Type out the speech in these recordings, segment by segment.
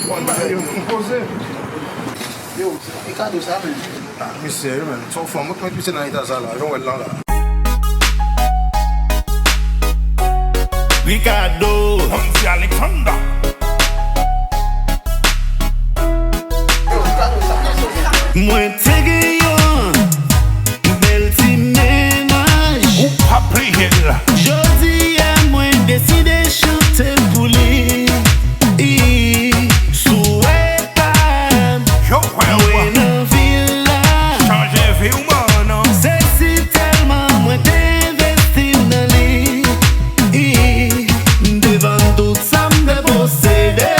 Yo, composé. Yo, Ricado, ça, man. Ah, mais sérieux, man. Son fond, moi, quand tu es dans l'état, ça, là, j'en vais là. Ricado, Montreal, Ricado. moi te gagnant, belle ti ménage. Ou pas plié là. Jodi à moi décidé chanter pour lui. Souhaitable, Yo, moi dans villa. changer vie ou non. C'est si tellement moi t'investir dans lui. Devant tout ça me posséder.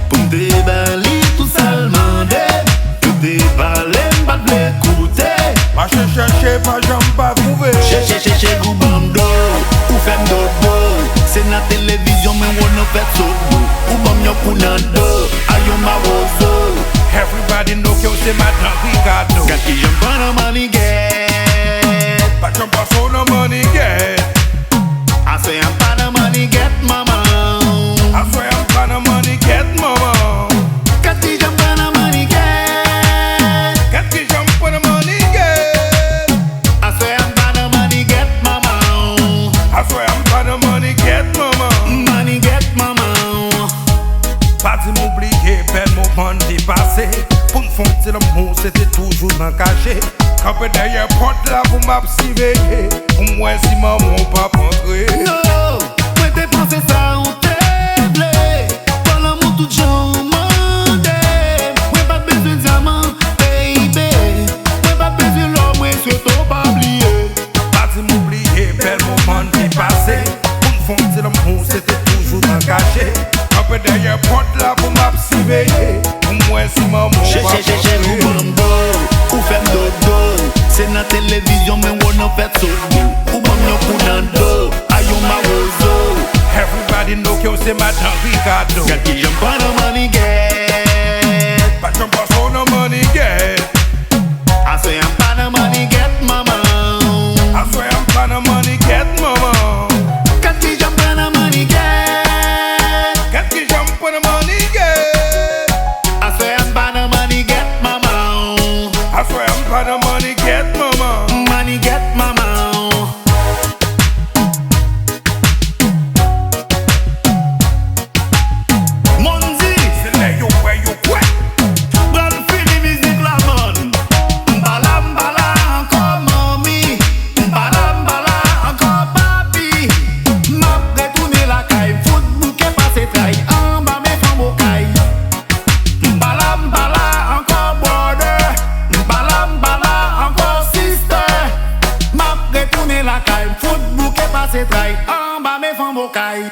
Pour me déballer tout ça le demander. Pour déballer m'pas de l'écouter. Pas chercher, pas jambe, pas trouver. Chercher goubando, ou femme dodo. C'est la télévision mais on ne fait tout. Ou bon yo pour nando, ayo ma wozo. Everybody know que c'est madame Ricado. Got qui j'aime pas dans Manniget. Pas jambe, pas son nom, Manniget. I say I'm pas dans Manniget, mama. I swear I'm gonna Manniget, mama. Got qui j'aime pas dans Manniget. Qu'est-ce que j'aime pour le Manniget? I say I'm pas dans Manniget, mama. I swear I'm gonna Manniget, mama. Manniget, mama. Pas de m'oublier, bel moment dépassé. Pour me fondre l'amour, c'était toujours dans caché. Campé derrière porte là pour m'abstiver. Pour moi, si maman pas rentrer. No, moi t'es pensé ça on te blé. Pour l'amour tout j'en mandé. Moi pas besoin de diamant, baby. Moi pas besoin de l'homme, moi surtout pas oublier. Pas de m'oublier, bel moment dépassé. Pour me fondre l'amour, c'était toujours dans caché. Campé derrière porte là pour m'abstiver. Pour moi, si maman pas Chercher rentrer. goubando, ou femme dodo. C'est la télévision mais on ne fait tout. Ou bon yo pour nando, ayo ma wozo. Everybody know que c'est madame Ricado. Got qui j'aime pas dans Manniget. Pas jambe, pas son nom, Manniget. I say I'm pas dans Manniget, mama. I swear I'm gonna Manniget, mama. Got qui j'aime pas dans Manniget. Qu'est-ce que j'aime pour le Manniget? I say I'm pas dans Manniget, mama. I swear I'm gonna Manniget, mama. Manniget, mama. Mondy, C'est là yo ouais yo ouais. bran fini musique la bonne. Mbala mbala encore mami. Mbala mbala encore papi. M'a retourné la caille. Foot bouquet passé trail. En bas mes femmes au caille. Mbala mbala encore border. Mbala mbala encore sister. M'a retourné la caille. Foot bouquet passé trail. En bas mes femmes au caille.